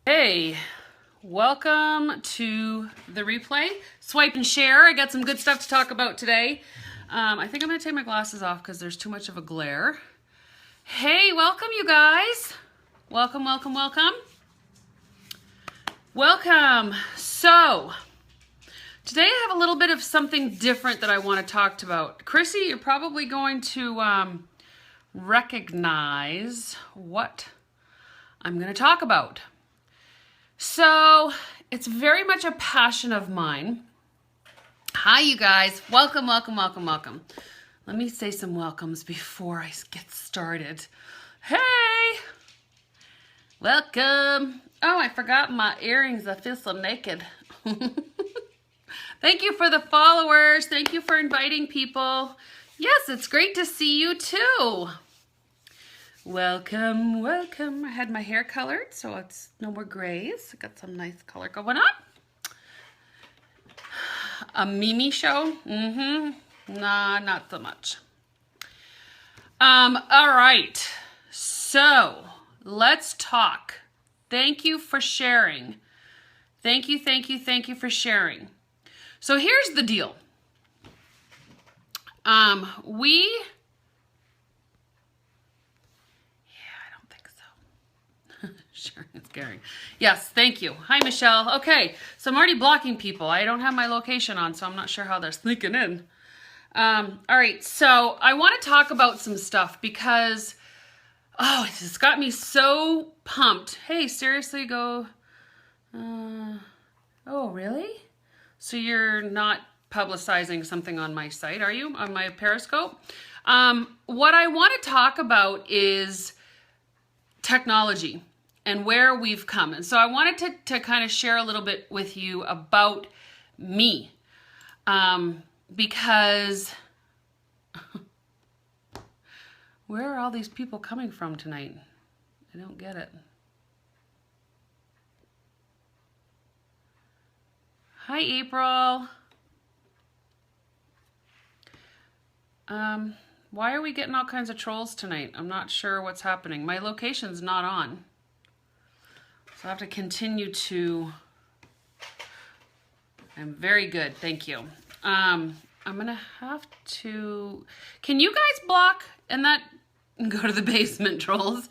Hey, welcome to the replay. Swipe and share. I got some good stuff to talk about today. I think I'm going to take my glasses off because there's too much of a glare. Hey, welcome you guys. Welcome, welcome, welcome. Welcome. So, today I have a little bit of something different that I want to talk about. Chrissy, you're probably going to recognize what I'm going to talk about. So, it's very much a passion of mine. Hi, you guys. Welcome, welcome, welcome, welcome. Let me say some welcomes before I get started. Hey! Welcome. Oh, I forgot my earrings. I feel so naked. Thank you for the followers. Thank you for inviting people. Yes, it's great to see you too. Welcome, welcome. I had my hair colored, so it's no more grays. I got some nice color going on. A Mimi show? Nah, not so much. All right. So, let's talk. Thank you for sharing. Thank you, thank you, thank you for sharing. So, here's the deal. Sure, it's scary. Yes, thank you. Hi, Michelle. Okay, so I'm already blocking people. I don't have my location on, so I'm not sure how they're sneaking in. All right, so I want to talk about some stuff because, oh, it's just got me so pumped. Hey, seriously, go. Oh, really? So you're not publicizing something on my site, are you? On my Periscope? What I want to talk about is technology and where we've come. And so I wanted to kind of share a little bit with you about me. Because where are all these people coming from tonight? I don't get it. Hi, April. Why are we getting all kinds of trolls tonight? I'm not sure what's happening. My location's not on. So I have to continue to... I'm very good, thank you. I'm gonna have to... Can you guys block and that... Go to the basement, trolls.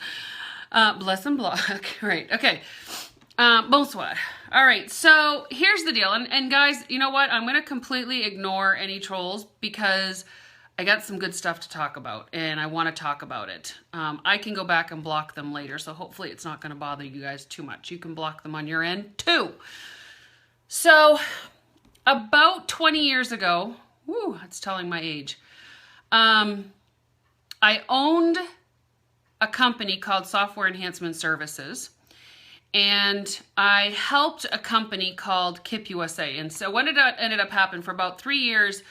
Bless and block. Right, okay. Bonsoir. All right, so here's the deal. And guys, you know what? I'm gonna completely ignore any trolls because I got some good stuff to talk about and I want to talk about it. I can go back and block them later, so hopefully it's not going to bother you guys too much. You can block them on your end too. So about 20 years ago, whoo, that's telling my age, I owned a company called Software Enhancement Services, and I helped a company called KIP USA. And so what ended up happening for about 3 years,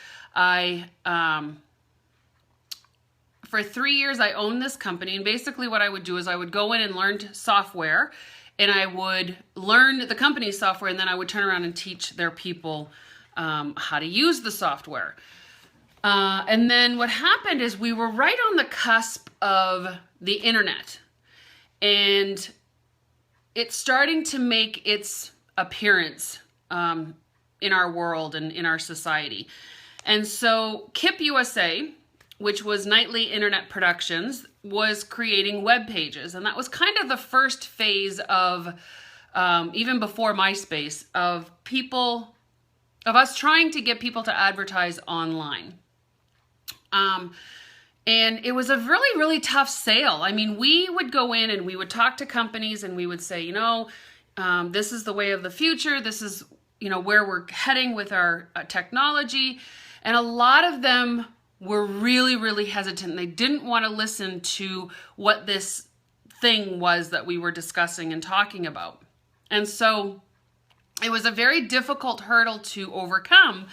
For 3 years, I owned this company, and basically what I would do is I would go in and learn software, and I would learn the company's software, and then I would turn around and teach their people how to use the software. And then what happened is we were right on the cusp of the internet, and it's starting to make its appearance in our world and in our society. And so KIP USA, which was Nightly Internet Productions, was creating web pages. And that was kind of the first phase of, even before MySpace, of us trying to get people to advertise online. And it was a really, really tough sale. I mean, we would go in and we would talk to companies and we would say, you know, this is the way of the future. This is, you know, where we're heading with our technology. And a lot of them were really, really hesitant. They didn't want to listen to what this thing was that we were discussing and talking about. And so it was a very difficult hurdle to overcome,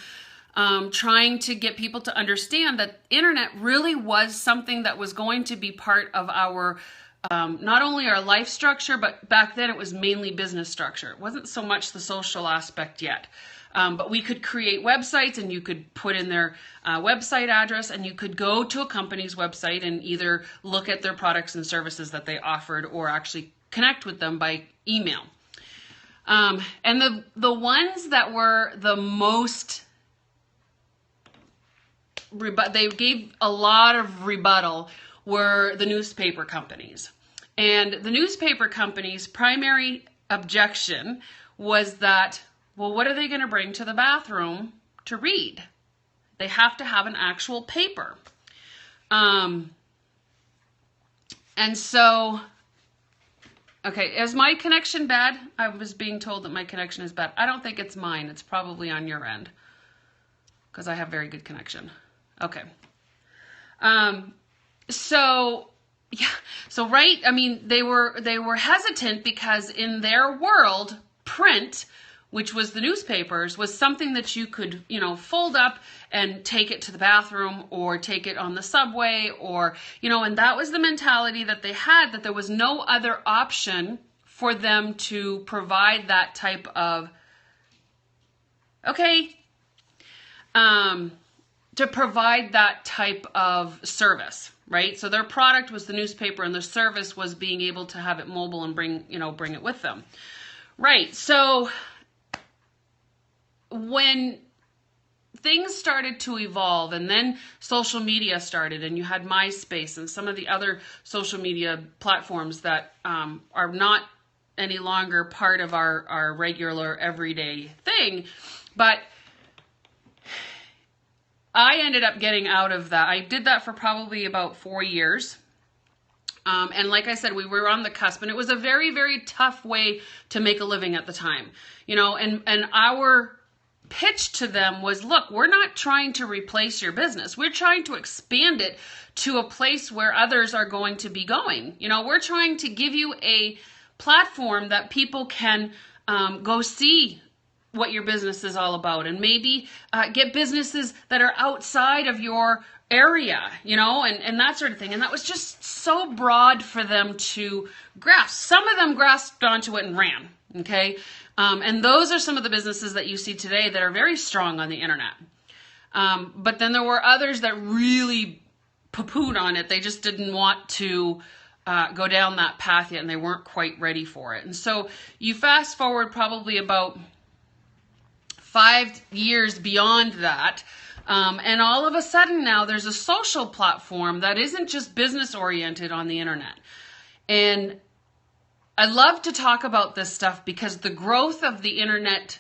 trying to get people to understand that internet really was something that was going to be part of our, not only our life structure, but back then it was mainly business structure. It wasn't so much the social aspect yet. But we could create websites, and you could put in their website address, and you could go to a company's website and either look at their products and services that they offered or actually connect with them by email. And the ones that were the most, they gave a lot of rebuttal, were the newspaper companies. And the newspaper companies' primary objection was that, well, what are they going to bring to the bathroom to read? They have to have an actual paper. And so, okay, is my connection bad? I was being told that my connection is bad. I don't think it's mine. It's probably on your end, because I have very good connection. Okay. So, yeah. So, right, I mean, they were hesitant because in their world, print, which was the newspapers, was something that you could, you know, fold up and take it to the bathroom or take it on the subway, or, you know, and that was the mentality that they had, that there was no other option for them to provide that type of, to provide that type of service, right? So their product was the newspaper and their service was being able to have it mobile and bring it with them. Right, so when things started to evolve and then social media started and you had MySpace and some of the other social media platforms that are not any longer part of our regular everyday thing, but I ended up getting out of that. I did that for probably about 4 years. And like I said, we were on the cusp, and it was a very, very tough way to make a living at the time. You know, and our pitch to them was, look, we're not trying to replace your business. We're trying to expand it to a place where others are going to be going. You know, we're trying to give you a platform that people can go see what your business is all about, and maybe get businesses that are outside of your area, you know, and that sort of thing. And that was just so broad for them to grasp. Some of them grasped onto it and ran, okay? And those are some of the businesses that you see today that are very strong on the internet. But then there were others that really poo-pooed on it. They just didn't want to go down that path yet, and they weren't quite ready for it. And so you fast forward probably about 5 years beyond that, and all of a sudden now there's a social platform that isn't just business oriented on the internet. And I love to talk about this stuff because the growth of the internet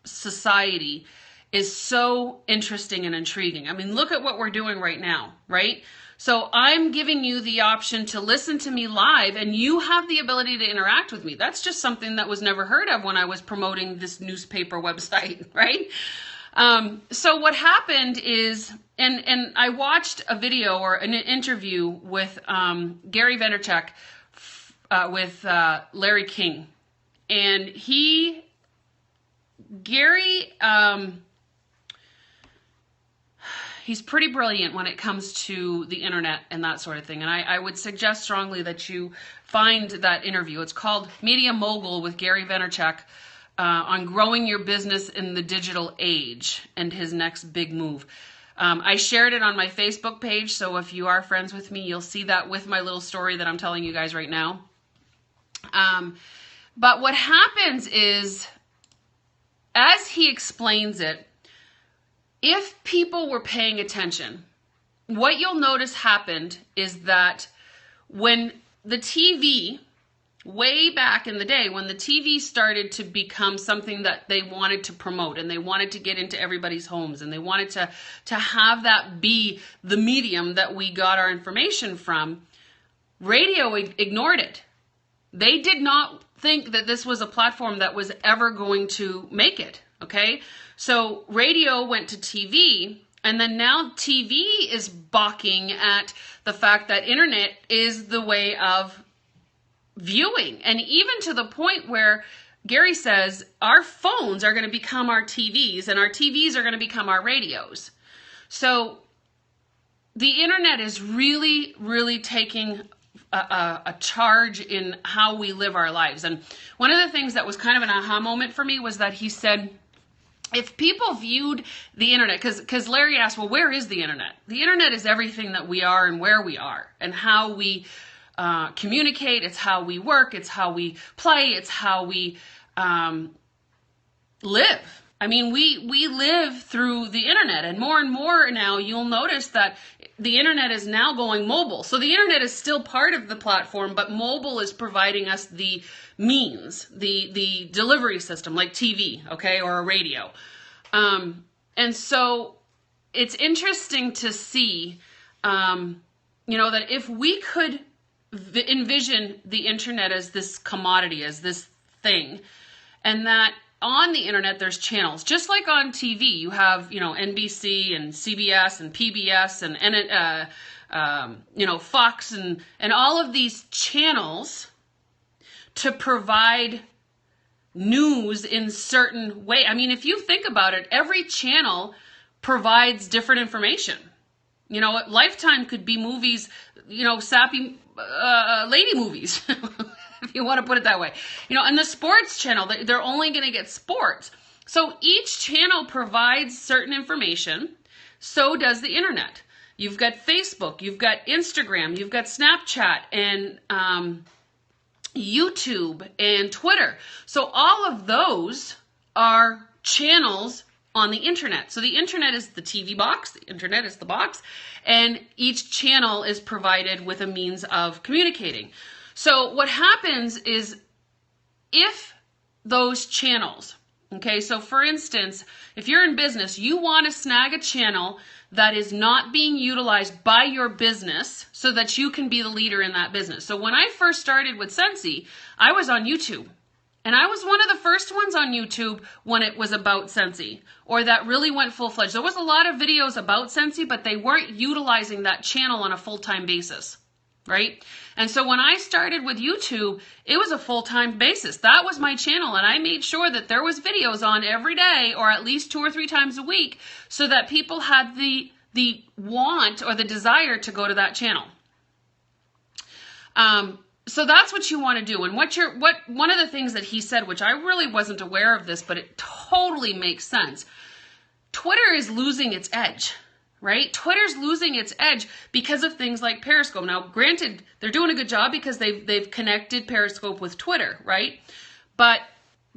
society is so interesting and intriguing. I mean, look at what we're doing right now, right? So I'm giving you the option to listen to me live, and you have the ability to interact with me. That's just something that was never heard of when I was promoting this newspaper website, right? So what happened is, and I watched a video or an interview with Gary Vaynerchuk with Larry King, and Gary, he's pretty brilliant when it comes to the internet and that sort of thing. And I would suggest strongly that you find that interview. It's called Media Mogul with Gary Vaynerchuk on growing your business in the digital age and his next big move. I shared it on my Facebook page, so if you are friends with me, you'll see that with my little story that I'm telling you guys right now. But what happens is, as he explains it, if people were paying attention, what you'll notice happened is that when the TV, way back in the day, when the TV started to become something that they wanted to promote and they wanted to get into everybody's homes and they wanted to have that be the medium that we got our information from, radio ignored it. They did not think that this was a platform that was ever going to make it, okay? So radio went to TV, and then now TV is balking at the fact that internet is the way of viewing. And even to the point where Gary says our phones are going to become our TVs, and our TVs are going to become our radios. So the internet is really, really taking a charge in how we live our lives. And one of the things that was kind of an aha moment for me was that he said, if people viewed the internet, because Larry asked, well, where is the internet? The internet is everything that we are and where we are and how we communicate. It's how we work. It's how we play. It's how we live. I mean, we live through the internet, and more now you'll notice that the internet is now going mobile. So the internet is still part of the platform, but mobile is providing us the means, the delivery system, like TV, okay, or a radio. And so it's interesting to see, that if we could envision the internet as this commodity, as this thing, and that on the internet there's channels, just like on TV, you have, NBC and CBS and PBS and Fox and all of these channels to provide news in certain way. I mean, if you think about it, every channel provides different information. Lifetime could be movies, sappy lady movies, if you want to put it that way. And the sports channel, they're only going to get sports. So each channel provides certain information. So does the internet. You've got Facebook, you've got Instagram, you've got Snapchat, and YouTube and Twitter. So all of those are channels on the internet. So the internet is the TV box, the internet is the box, and each channel is provided with a means of communicating. So what happens is, if those channels, okay, so for instance, if you're in business, you want to snag a channel that is not being utilized by your business so that you can be the leader in that business. So when I first started with Scentsy, I was on YouTube. And I was one of the first ones on YouTube when it was about Scentsy, or that really went full-fledged. There was a lot of videos about Scentsy, but they weren't utilizing that channel on a full-time basis, right? And so when I started with YouTube, it was a full-time basis. That was my channel, and I made sure that there was videos on every day, or at least 2 or 3 times a week, so that people had the want or the desire to go to that channel. So that's what you want to do. And one of the things that he said, which I really wasn't aware of this, but it totally makes sense. Twitter is losing its edge, right? Twitter's losing its edge because of things like Periscope. Now, granted, they're doing a good job because they've connected Periscope with Twitter, right? But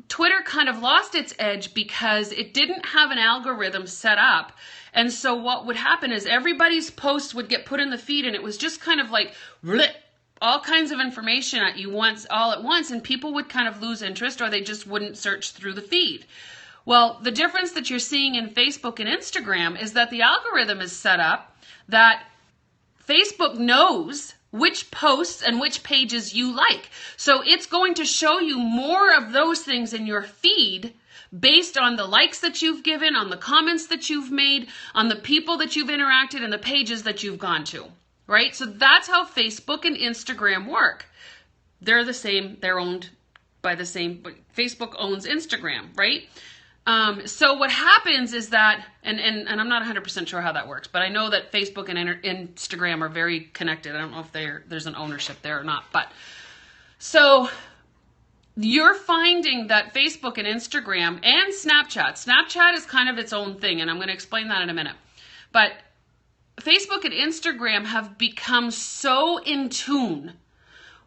Twitter kind of lost its edge because it didn't have an algorithm set up. And so what would happen is everybody's posts would get put in the feed, and it was just kind of like bleh, all kinds of information at you all at once, and people would kind of lose interest, or they just wouldn't search through the feed. Well, the difference that you're seeing in Facebook and Instagram is that the algorithm is set up that Facebook knows which posts and which pages you like. So it's going to show you more of those things in your feed based on the likes that you've given, on the comments that you've made, on the people that you've interacted, and the pages that you've gone to. Right? So that's how Facebook and Instagram work. They're the same, they're owned by the same, but Facebook owns Instagram, right? So what happens is that, and I'm not 100% sure how that works, but I know that Facebook and Instagram are very connected. I don't know if there's an ownership there or not, but so you're finding that Facebook and Instagram and Snapchat is kind of its own thing, and I'm going to explain that in a minute, but Facebook and Instagram have become so in tune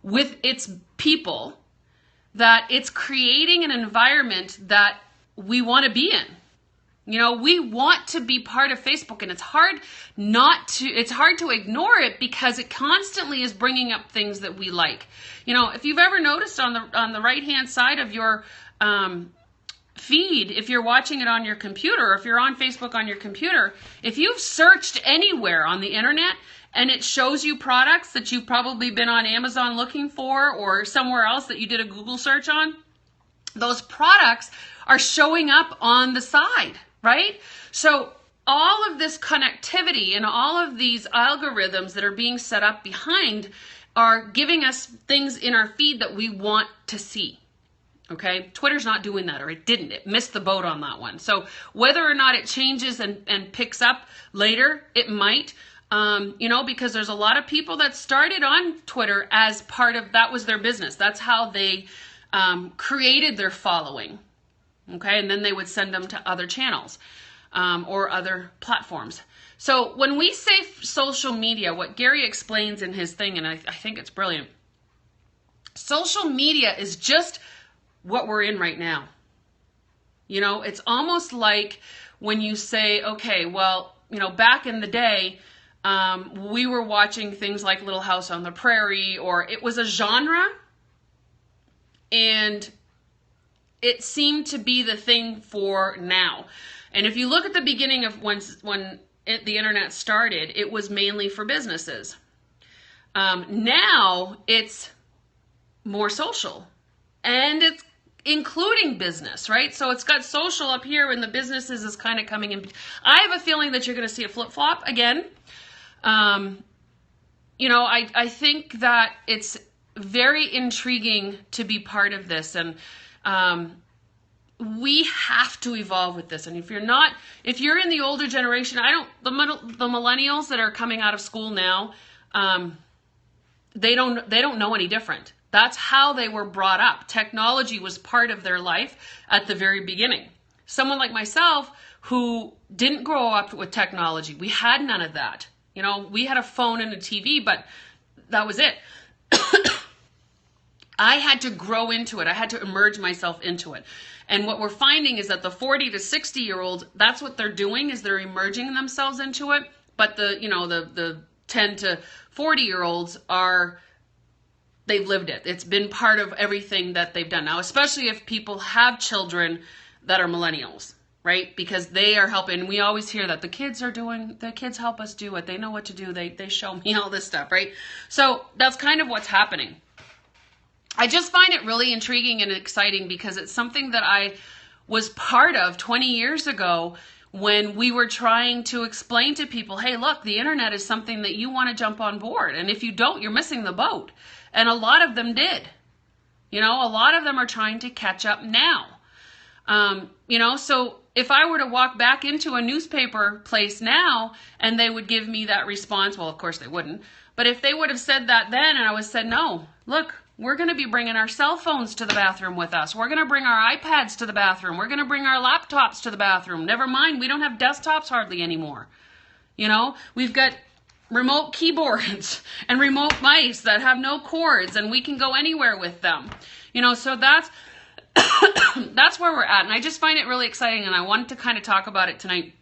with its people that it's creating an environment that we want to be in. We want to be part of Facebook, and it's hard to ignore it because it constantly is bringing up things that we like. If you've ever noticed on the right-hand side of your feed, if you're watching it on your computer, or if you're on Facebook on your computer, if you've searched anywhere on the internet and it shows you products that you've probably been on Amazon looking for, or somewhere else that you did a Google search on, those products are showing up on the side, right? So all of this connectivity and all of these algorithms that are being set up behind are giving us things in our feed that we want to see. Okay, Twitter's not doing that, or it didn't. It missed the boat on that one. So whether or not it changes and picks up later, it might, because there's a lot of people that started on Twitter as part of, that was their business. That's how they created their following. Okay, and then they would send them to other channels or other platforms. So when we say social media, what Gary explains in his thing, and I think it's brilliant, social media is just what we're in right now. You know, it's almost like when you say, okay, well, you know, back in the day, we were watching things like Little House on the Prairie, or it was a genre, and it seemed to be the thing for now. And if you look at the beginning of when the internet started, it was mainly for businesses. Now it's more social, and it's including business, right? So it's got social up here, and the businesses is kind of coming in. I have a feeling that you're going to see a flip-flop again. You know, I think that it's very intriguing to be part of this, and we have to evolve with this. And if you're in the older generation, the millennials that are coming out of school now, they don't know any different. That's how they were brought up. Technology was part of their life at the very beginning. Someone like myself who didn't grow up with technology, we had none of that. You know, we had a phone and a TV, but that was it. I had to grow into it. I had to immerse myself into it. And what we're finding is that the 40 to 60-year-olds, that's what they're doing, is they're immersing themselves into it. But the 10 to 40-year-olds they've lived it. It's been part of everything that they've done. Now, especially if people have children that are millennials, right? Because they are helping. We always hear that the kids help us do it. They know what to do. They show me all this stuff, right? So that's kind of what's happening. I just find it really intriguing and exciting because it's something that I was part of 20 years ago when we were trying to explain to people, hey, look, the internet is something that you want to jump on board. And if you don't, you're missing the boat. And a lot of them did. You know, a lot of them are trying to catch up now. You know, so if I were to walk back into a newspaper place now and they would give me that response, well, of course they wouldn't. But if they would have said that then and I would said, no, look, we're going to be bringing our cell phones to the bathroom with us. We're going to bring our iPads to the bathroom. We're going to bring our laptops to the bathroom. Never mind, we don't have desktops hardly anymore. You know, we've got remote keyboards and remote mice that have no cords, and we can go anywhere with them. You know, so that's that's where we're at. And I just find it really exciting, and I wanted to kind of talk about it tonight.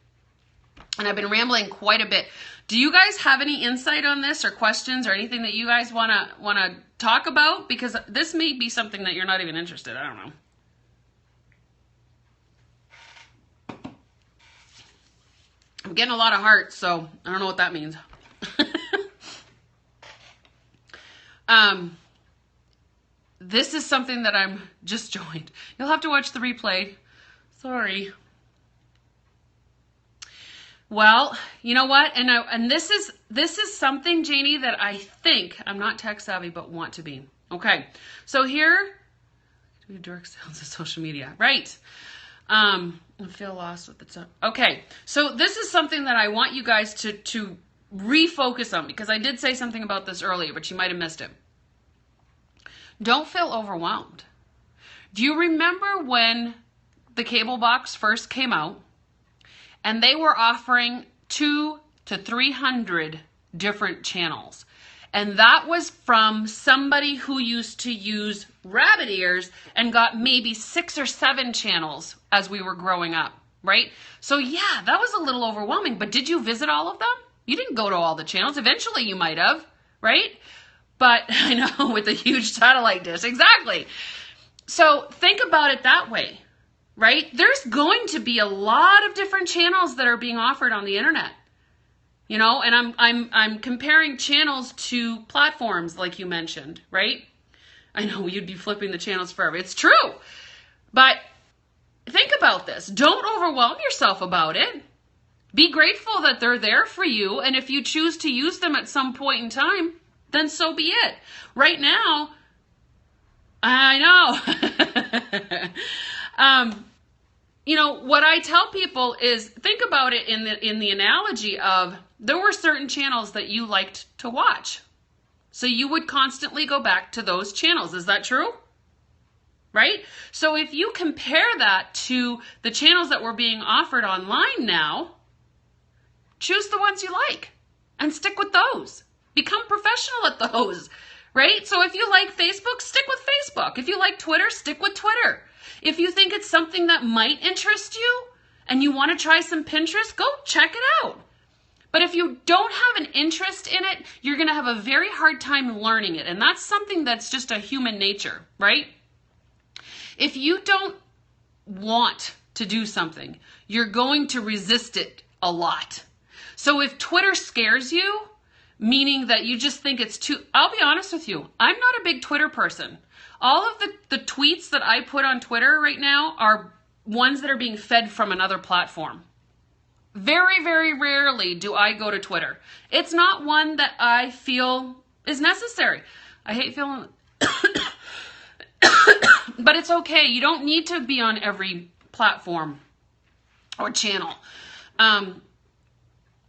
And I've been rambling quite a bit. Do you guys have any insight on this or questions or anything that you guys want to talk about? Because this may be something that you're not even interested in. I don't know. I'm getting a lot of hearts, so I don't know what that means. This is something that I'm just joined. You'll have to watch the replay. Sorry. Well, you know what? And this is something, Janie, that I think, I'm not tech savvy, but want to be. Okay. So here, do direct sales to social media. Right. I feel lost with the stuff. Okay. So this is something that I want you guys to refocus on, because I did say something about this earlier, but you might have missed it. Don't feel overwhelmed. Do you remember when the cable box first came out and they were offering 200 to 300 different channels? And that was from somebody who used to use rabbit ears and got maybe 6 or 7 channels as we were growing up, right? So yeah, that was a little overwhelming, but did you visit all of them? You didn't go to all the channels. Eventually you might have, right? But I know, with a huge satellite dish, exactly. So think about it that way, right? There's going to be a lot of different channels that are being offered on the internet. You know, and I'm comparing channels to platforms like you mentioned, right? I know you'd be flipping the channels forever. It's true. But think about this. Don't overwhelm yourself about it. Be grateful that they're there for you. And if you choose to use them at some point in time, then so be it. Right now, I know. You know, what I tell people is think about it in the analogy of there were certain channels that you liked to watch. So you would constantly go back to those channels. Is that true? Right? So if you compare that to the channels that were being offered online now, choose the ones you like and stick with those. Become professional at those, right? So if you like Facebook, stick with Facebook. If you like Twitter, stick with Twitter. If you think it's something that might interest you and you want to try some Pinterest, go check it out. But if you don't have an interest in it, you're going to have a very hard time learning it. And that's something that's just a human nature, right? If you don't want to do something, you're going to resist it a lot. So if Twitter scares you, meaning that you just think it's too, I'll be honest with you, I'm not a big Twitter person. All of the tweets that I put on Twitter right now are ones that are being fed from another platform. Very, very rarely do I go to Twitter. It's not one that I feel is necessary. I hate feeling, but it's okay. You don't need to be on every platform or channel.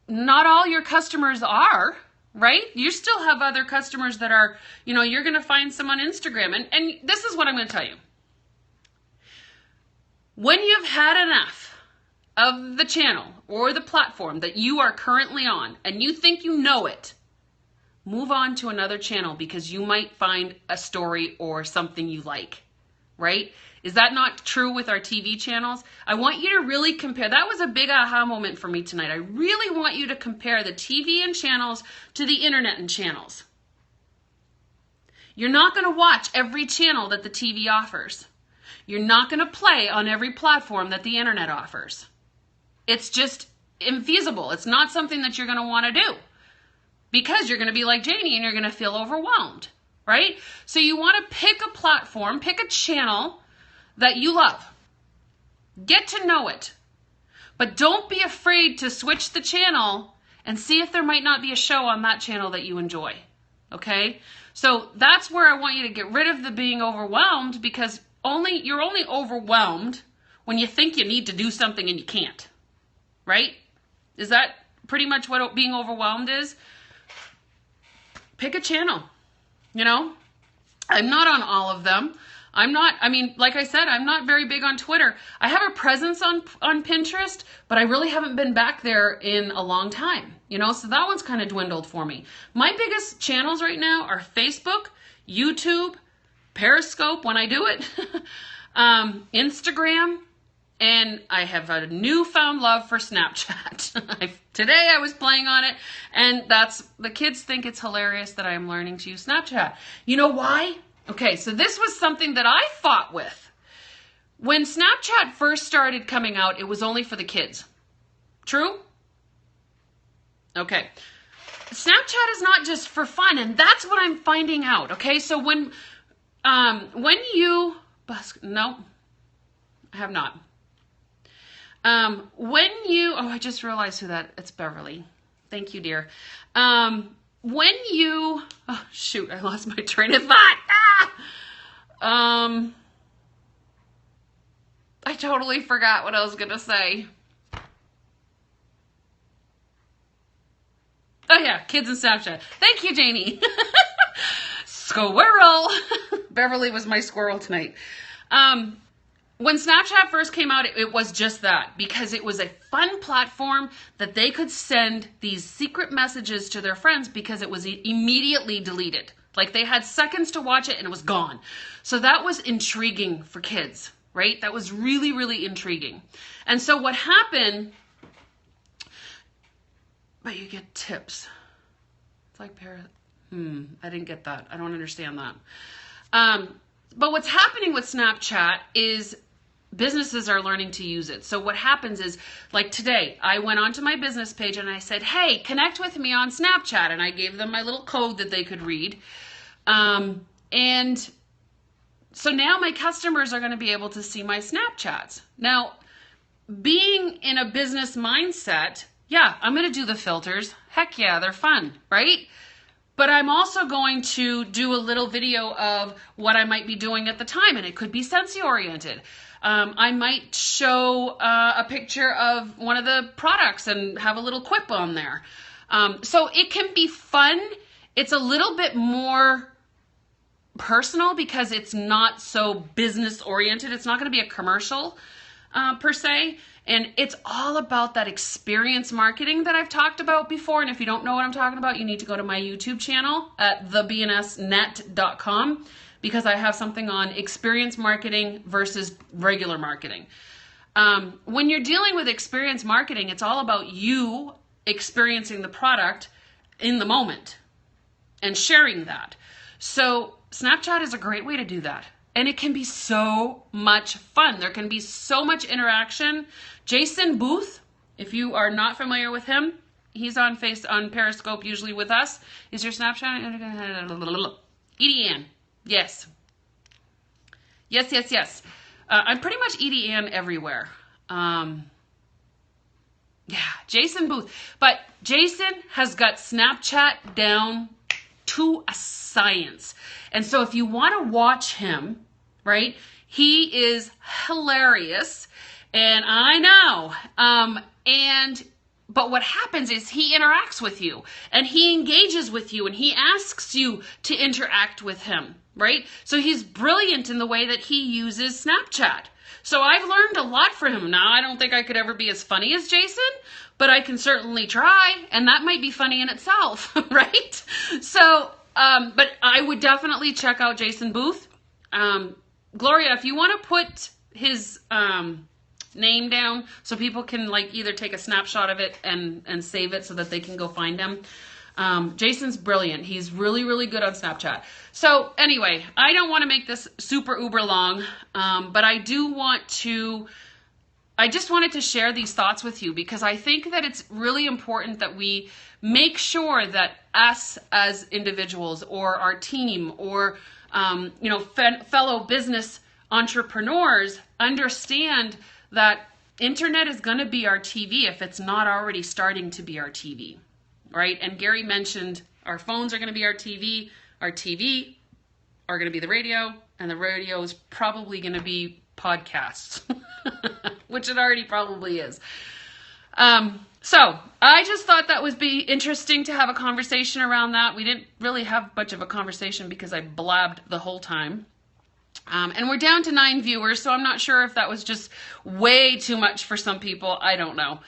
Not all your customers are, right? You still have other customers that are, you're going to find some on Instagram. And this is what I'm going to tell you. When you've had enough of the channel or the platform that you are currently on and you think you know it, move on to another channel because you might find a story or something you like, right? Is that not true with our TV channels? I want you to really compare. That was a big aha moment for me tonight. I really want you to compare the TV and channels to the internet and channels. You're not going to watch every channel that the TV offers. You're not going to play on every platform that the internet offers. It's just infeasible. It's not something that you're going to want to do because you're going to be like Janie and you're going to feel overwhelmed, right? So you want to pick a platform, pick a channel that you love. Get to know it. But don't be afraid to switch the channel and see if there might not be a show on that channel that you enjoy. Okay? So that's where I want you to get rid of the being overwhelmed because you're only overwhelmed when you think you need to do something and you can't. Right? Is that pretty much what being overwhelmed is? Pick a channel. I'm not on all of them. Like I said, I'm not very big on Twitter. I have a presence on Pinterest, but I really haven't been back there in a long time. So that one's kind of dwindled for me. My biggest channels right now are Facebook, YouTube, Periscope when I do it, Instagram, and I have a newfound love for Snapchat. Today I was playing on it, and the kids think it's hilarious that I'm learning to use Snapchat. You know why? Okay, so this was something that I fought with. When Snapchat first started coming out, it was only for the kids. True? Okay. Snapchat is not just for fun, and that's what I'm finding out. Okay, so when you... No, I have not. I just realized it's Beverly. Thank you, dear. Oh shoot, I lost my train of thought. I totally forgot what I was gonna say. Oh yeah, kids and Snapchat. Thank you, Janie. Squirrel. Beverly was my squirrel tonight. When Snapchat first came out, it was just that, because it was a fun platform that they could send these secret messages to their friends because it was immediately deleted. Like they had seconds to watch it and it was gone. So that was intriguing for kids, right? That was really, really intriguing. And so what happened, but you get tips. It's like I didn't get that. I don't understand that. But what's happening with Snapchat is businesses are learning to use it. So what happens is, like today, I went onto my business page and I said, hey, connect with me on Snapchat. And I gave them my little code that they could read. And so now my customers are going to be able to see my Snapchats. Now, being in a business mindset, yeah, I'm going to do the filters. Heck yeah, they're fun, right? But I'm also going to do a little video of what I might be doing at the time, and it could be Scentsy oriented. I might show a picture of one of the products and have a little quip on there. So it can be fun. It's a little bit more personal because it's not so business oriented. It's not going to be a commercial. per se. And it's all about that experience marketing that I've talked about before. And if you don't know what I'm talking about, you need to go to my YouTube channel at thebnsnet.com, because I have something on experience marketing versus regular marketing. When you're dealing with experience marketing, it's all about you experiencing the product in the moment and sharing that. So Snapchat is a great way to do that. And it can be so much fun. There can be so much interaction. Jason Booth, if you are not familiar with him, he's on Periscope usually with us. Is your Snapchat? EdieAnne. Yes. Yes. I'm pretty much EdieAnne everywhere. Yeah, Jason Booth. But Jason has got Snapchat down to a science. And so if you want to watch him, right, he is hilarious. And I know. But what happens is he interacts with you and he engages with you and he asks you to interact with him, right? So he's brilliant in the way that he uses Snapchat. So I've learned a lot from him. Now, I don't think I could ever be as funny as Jason, but I can certainly try, and that might be funny in itself, right? So, but I would definitely check out Jason Booth. Gloria, if you want to put his name down so people can like either take a snapshot of it and save it so that they can go find him. Jason's brilliant. He's really, really good on Snapchat. So anyway, I don't want to make this super uber long, but I just wanted to share these thoughts with you because I think that it's really important that we make sure that us as individuals or our team or, fellow business entrepreneurs understand that internet is going to be our TV if it's not already starting to be our TV, right? And Gary mentioned our phones are going to be our TV are going to be the radio, and the radio is probably going to be podcasts, which it already probably is. So I just thought that would be interesting to have a conversation around that. We didn't really have much of a conversation because I blabbed the whole time. And we're down to 9 viewers, so I'm not sure if that was just way too much for some people. I don't know.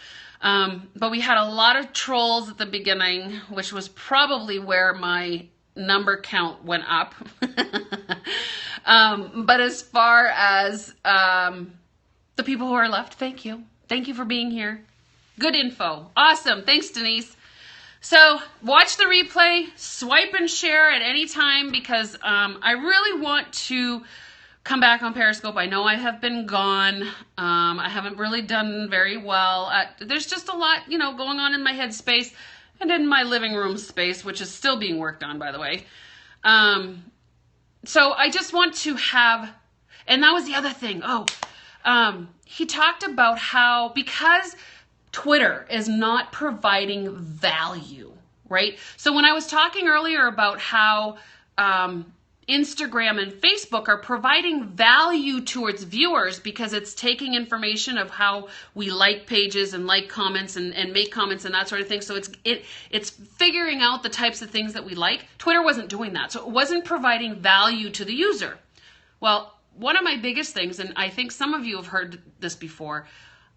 But we had a lot of trolls at the beginning, which was probably where my number count went up. But as far as the people who are left, thank you. Thank you for being here. Good info. Awesome. Thanks, Denise. So watch the replay, swipe and share at any time because I really want to come back on Periscope. I know I have been gone. I haven't really done very well. There's just a lot, going on in my head space and in my living room space, which is still being worked on, by the way. So I just want to have, and that was the other thing. He talked about how, because Twitter is not providing value, right? So when I was talking earlier about how Instagram and Facebook are providing value towards viewers because it's taking information of how we like pages and like comments and make comments and that sort of thing. So it's figuring out the types of things that we like. Twitter wasn't doing that. So it wasn't providing value to the user. Well, one of my biggest things, and I think some of you have heard this before,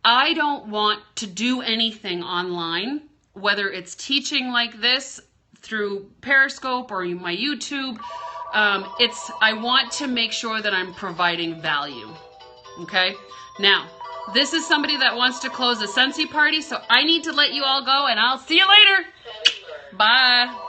I don't want to do anything online, whether it's teaching like this through Periscope or my YouTube. I want to make sure that I'm providing value. Okay. Now, this is somebody that wants to close a Scentsy party, so I need to let you all go, and I'll see you later. Bye.